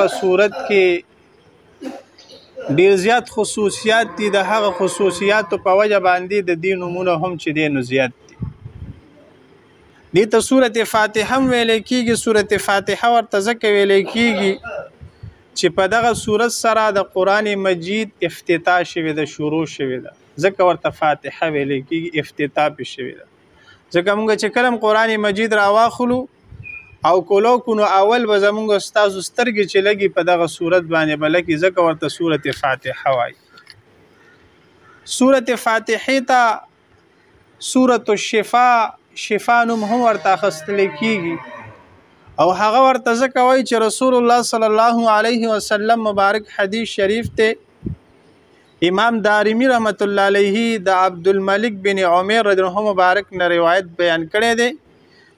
صورت کې ډیر زیات خصوصیات دي. د هغه خصوصیاتو په وجه باندې د دې نومونه هم چې دي نو زیات دي. دې ته سورۃ فاتحه هم ویل کېږي. سورۃ فاتحه ورته ځکه ویل کېږي چې په دغه سورت سره د قرآن مجید افتتاح شوی ده، شروع شوی ده، ځکه ورته فاتحه ویل کېږي، افتتاح پې شوی ده. ځکه موږ چې کلم قرآن مجید راواخلو او کولو کنو اول به زمونږ استادو سترګې چې لګي په دغه صورت باندې بلکې ځکه ورته سورۃ فاتحه وایي. سورۃ فاتحه ته سورۃ الشفاء، شفا نوم هم ورته اخیستل کېږي او هغه ورته ځکه وایي چې رسول الله صلی الله علیه وسلم مبارک حدیث شریف ته امام دارمی رحمت الله علیه د عبدالملک بن عمر رضی الله عنه مبارک نه روایت بیان کړی دی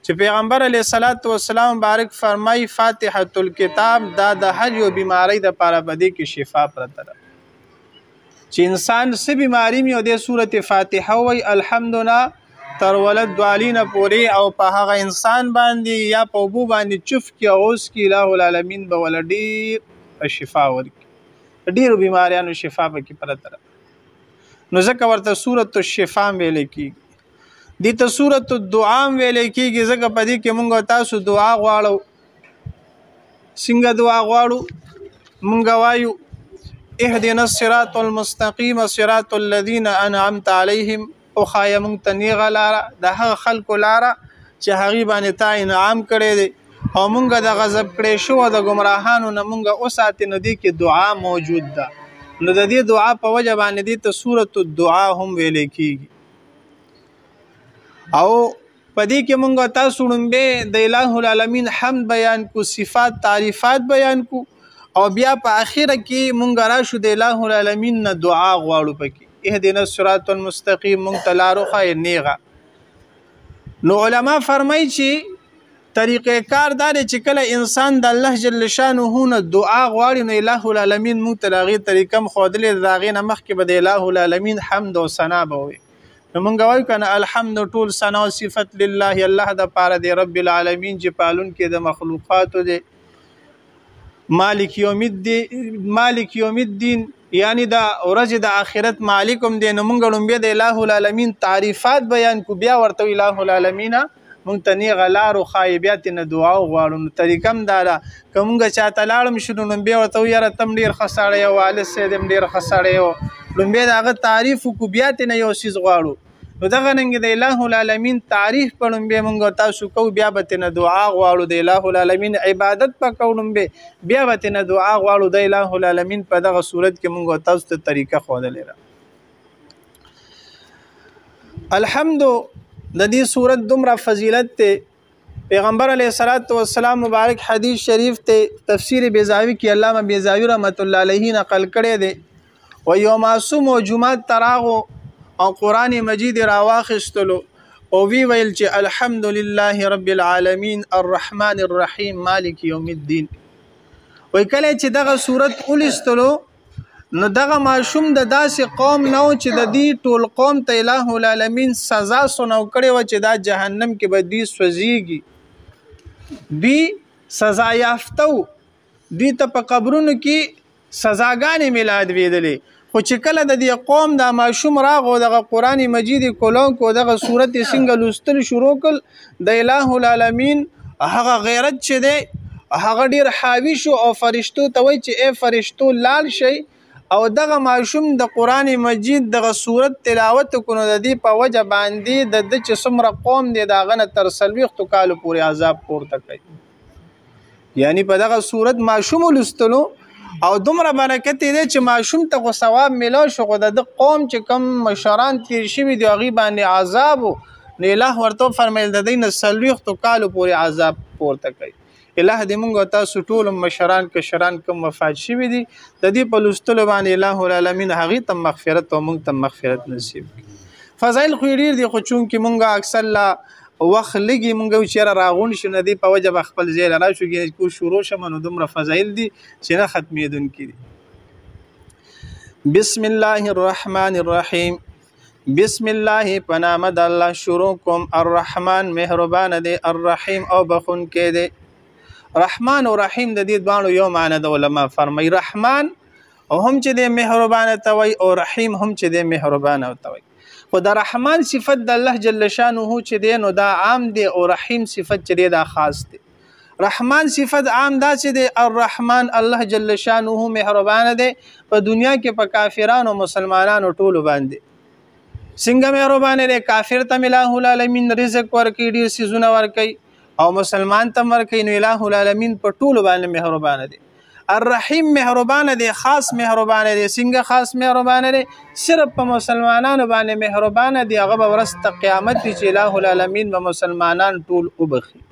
چې پیغمبر علیه الصلاۃ والسلام مبارک فرمای فاتحه الکتاب دا د هر یو بیماری د پاره بدی کې شفا پرته ده. چې انسان څه بیماری مې او د سورۃ فاتحه وای الحمدلله تر ولد دوالین پوری او په هغه انسان باندې یا په بو باندې چف کی اوس کی الہ العالمین به ولدی شفا ورکی، ډیر بیماریانو شفا پکې پرته ده. نو ځکه ورته سورۃ الشفاء ویل کېږي. دې ته سورۃ الدعاء ویل کېږي ځکه په دې کې مونږ تاسو دعا غواړو. څنګه دعا غواړو؟ مونږ وایو اهدنا الصراط المستقیم صراط الذین انعمت علیهم، او خای مونږ ته نیغه لاره د هغه خلکو لاره چې هغې باندې تا انعام کړی دی او مونږ د غضب کړی شو د ګمراهانو نه مونږ وساتې. نو دې کې دعا موجود ده. نو د دې دعا په وجه باندې دې ته سورۃ الدعاء هم ویل کېږي. او په دې کې مونږ تاسو وړاندې د الہ العالمین حمد بیان کو، صفات تعریفات بیان کو او بیا په اخره کې مونږ راشو د الہ العالمین نه دعا غواړو پکې اهدنا الصراط المستقیم مونږ ته لارو ښایي نیغه. نو علما فرمایي چې طریقې کار دا دی چې کله انسان د الله جل شانه نه دعا غواړي نو الہ العالمین مونږ ته د هغې طریقه هم ښودلې ده. د هغې نه مخکې به د الہ العالمین حمد او ثنا به وایي. نو مونږ وایو که نه الحمد ټول ثنا او صفت لله الله دپاره دی رب العالمین چې پالونکی د مخلوقاتو دی، مالک یوم الدین یعنی د ورځې د آخرت مالک هم دی. نو مونږ لومبیا د الہ العالمین تعریفات بیان کو، بیا ورته الہ العالمین مونږ ته نیغه لارو ښایي، بیا ترنه دعا وغواړو. نو طریقه هم دا ده که مونږ چاته لاړم شو نو لومبیا ورته وایو یاره ته هم ډېر ښه سړی یې، والد صاحب هم ډېر ښه سړی یې، لومبیا د هغه تعریف وکړو بیا ترنه یو څیز غواړو. نو دغه رنګې د الہ العالمین تعریف په لومبیا مونږ تاسو کوو، بیا به ترنه دعا غواړو. د الہ العالمین عبادت به کوو لومبیا، بیا به ترنه دعا غواړو. د الہ العالمین په دغه صورت کې مونږ تاسو ته طریقه ښودلې ده. الحمد د دې صورت دومره فضیلت ته پیغمبر علیه الصلاۃ والسلام مبارک حدیث شریف ته تفسیر بیضاوی کې علامه بیضاوی رحمت الله علیه نقل کړی دی. و یو معصوم او جمعه تراغو او قرآن مجید راواخستلو او وی ویل چې الحمد لله رب العالمین الرحمن الرحیم مالک یوم الدین. وی کله چې دغه صورت ولستلو نو دغه معصوم د داسې قوم نه و چې د دې ټول قوم ته الہ العالمین سزا سنو کړې وه چې دا جهنم کې به دوی سوځېږي. دوی سزا یافته و، دوی ته په قبرونو کې سزاګانې میلادوېدلې. خو چې کله د دې قوم دا معصوم راغو دغه قرآن مجید کولو کو دغه صورت یې څنګه لوستل شروع کړل، د الہ العالمین هغه غیرت چې دی هغه ډېر حاوي شو او فرشتو ته وایي چې ای فرشتو لال شئ او دغه معصوم د قرآن مجید دغه صورت تلاوت کړو. د دې په وجه باندې د ده چې څومره قوم دی د هغه نه تر 40 کالو پورې عذاب پورته کوي. یعنی په دغه صورت معصوم ولوستلو او دومره برکت دی چې معصوم ته خو ثواب میلاو شو، خو د قوم چې کم مشران تیر شوي دي هغې باندې عذاب و. نو الہ ورته فرمیل د دوی نه 40 کالو پورې عذاب پورته کوي. الہ دې مونږ تاسو ټول مشران کشران کم وفات شوي دي د دې په لوستلو باندې الہ العالمین هغې ته مغفرت او مونږ ته مغفرت نصیب کړي. فضایل خو یې ډېر دي خو چونکې مونږ اکثر لا وخت لږي مونږ چېرې راغونډ شو نه دی په وجه به خپل ځای له راشو کو شروع شم نو دومره فضایل دي چې نه ختمېدونکي دي. بسم الله الرحمن الرحیم. بسم الله په نامه د الله شروع کوم. الرحمن مهربان دی، الرحیم او بخونکی دی. رحمان او رحیم د دې دوانو یو معنی د علما فرمای رحمان او هم چې د مهربانه توي او رحیم هم چې د مهربانه توي خو د رحمان صفت د الله جل شانه چې دی نو دا عام دی او رحیم صفت چې دی دا خاص دی رحمان صفت عام دا چې دی الرحمن الله جل شانه مهربانه دی په دنیا کې په کافرانو مسلمانانو ټولو باندې څنګه مهربانه دی کافر ته الله العالمین رزق ورکړي ډیر سيزونه ورکړي او مسلمان ته ورکړي نو الله العالمین په ټولو باندې مهربانه دی الرحیم مهربانه دی خاص مهربانه دی څنګه خاص مهربانه دی صرف په مسلمانانو باندې مهربانه دی هغه ورځ قیامت چې الله العالمین به مسلمانان ټول وبخي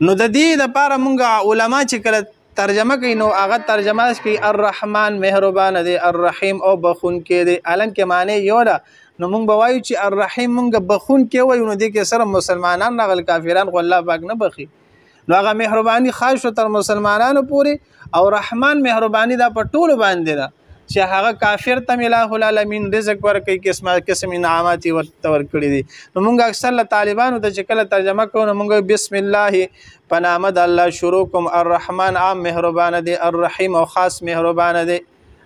نو د دې لپاره مونږه علما چې کله ترجمه کوي نو هغه ترجمه کوي الرحمن مهربانه دی الرحیم او بخون کې دی الان کې معنی یو ده نو مونږ به وایو چې الرحیم مونږ بخون کې وایو نو دې کې سره مسلمانان نغل کافران خو الله پاک نه بخي نو هغه مهرباني خاص تر مسلمانانو پورې او رحمان مهرباني دا په ټولو باندې ده چې هغه کافر ته الله العالمین رزق ورکړي قسم انعامات ورته ورکړي دي نو مونږ اکثر طالبانو ته چې کله ترجمه کوو نو مونږ بسم الله پنامه د الله شروع کوم الرحمن عام مهربانه دی الرحیم او خاص مهربانه دی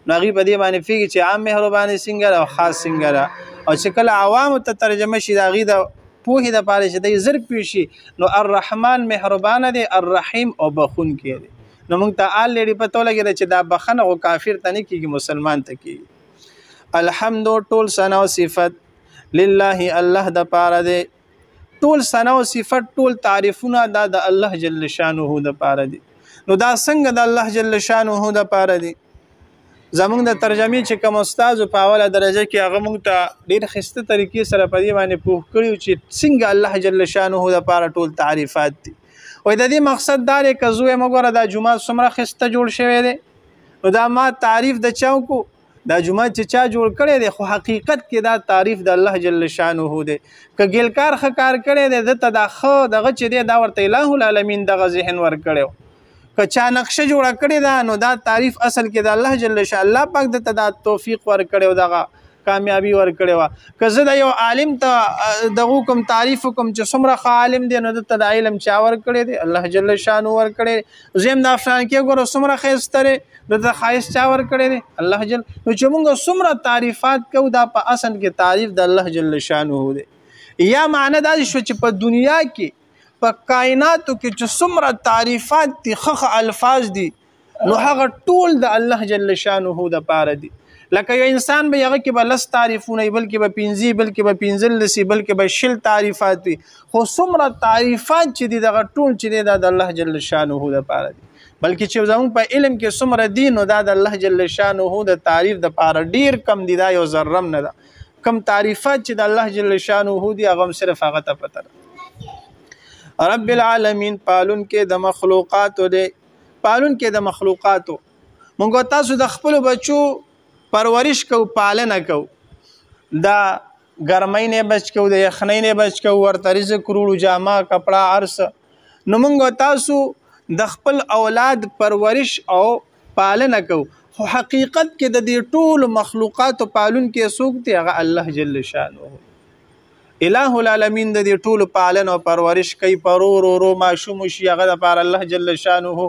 نو غي په دې باندې فيږي چې عام مهرباني څنګه او خاص څنګه او چې کله عوام ته ترجمه شي دا غي د پوهې د پاره چې د زر پیشي نو الرحمن مهربانه دی الرحیم او بخون کې دی نو موږ ته الریډي پته لګی چې دا بخنه او کافر ته نه کیږي مسلمان ته کیږي الحمد ټول ثنا او صفت لله الله د پاره دی ټول ثنا او صفت ټول تعریفونه د الله جل شانه د پاره دی نو دا څنګه د الله جل شانه د پاره دی زمونږ د ترجمه چې کوم استاد په اوله درجه کې هغه موږ ته ډېر خسته طریقې سره په دې باندې پوښ کړیو چې څنګه الله جل شانه د پاره ټول تعریفات دي وای د دې مقصد دا لري که زوی مګوره د جمعه څومره خسته جوړ شوی دی نو دا ما تعریف د چاو کو دا جمعه چې چا جوړ کړی دی خو حقیقت کې دا تعریف د الله جل شانه دی که ګلکار خکار کړی دی د ته دا خو دغه چې دی دا ورته الله العالمین دغه ذهن ور کړو که چا نقشه جوړه کړی دا نو دا تعریف اصل کې د الله جل شان الله پاک د ته دا توفیق ور کړو دغه کامیابی ور کړو که زه د یو عالم ته دغه کوم تعریف کوم چې څومره عالم دی نو د ته د علم چا ور کړی دی الله جل شان ور کړی زم د افغان کې ګوره څومره خیستره د ته خایس چا ور کړی دی الله جل نو چې موږ څومره تعریفات کو دا په اصل کې تعریف د الله جل شانه دی یا معنی دا شو چې په دنیا کې په کائناتو کې چې څومره تعریفات دي خخ الفاظ دي نو هغه ټول د الله جل شانه د پاره دي لکه یو انسان به هغه کې به لس تعریفونه بلکې به 15 بلکې به 15 بلکې به شل تعریفات دي خو څومره تعریفات چې دي دغه ټول چې دي د الله جل شانه د پاره دي بلکې چې زموږ په علم کې څومره دي نو دا د الله جل شانه د تعریف د پاره ډیر کم دي دا یو ذرم نه ده کم تعریفات چې د الله جل شانه دي هغه صرف هغه ته پته ده رب العالمین پالون کې د مخلوقات دی پالون کې د مخلوقات مونږ تاسو د خپل بچو پرورش کو پالنه کو دا ګرمۍ نه بچ کو د یخنۍ نه بچ کو ورته رزق کړو جامه کپڑا ارس نو مونږ تاسو د خپل اولاد پرورش او پالنه کو خو حقیقت کې د دې ټول مخلوقات پالون کې څوک دی هغه الله جل شانه الہ العالمین د دې ټول پالن او پرورش کوي پرورو ماشوم شي هغه د پر الله جل شانه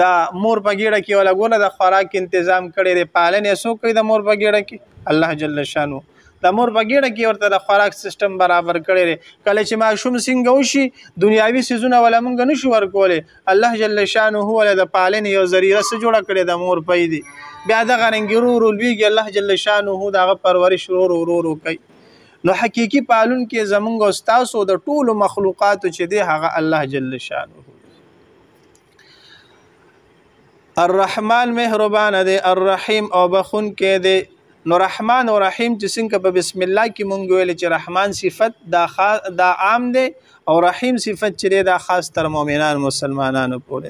دا مور په ګیړه کې ولا ګونه د خوراک تنظیم کړي د پالن یې کوي د مور په ګیړه کې الله جل شانه د مور په ګیړه کې ورته د خوراک سیستم برابر کړي کله چې ماشوم څنګه وشي دنیاوي سيزونه ولا مونږ نشو ورکولې الله جل شانه ولا د پالن یو ذریعہ سره جوړه کړي د مور په دی بیا د غرنګرو لویږي الله جل شانه دا پرورش ورو کوي نو حقيقي پالون کې زمونږ استاسو د ټولو مخلوقات چې دی هغه الله جل شانه الرحمن مهربان دی الرحیم او بخون کې دی نو رحمان او رحیم چې څنګه په بسم الله کې مونږ ویل چې رحمان صفت دا عام دی او رحیم صفت چې دا خاص تر مؤمنان مسلمانانو پورې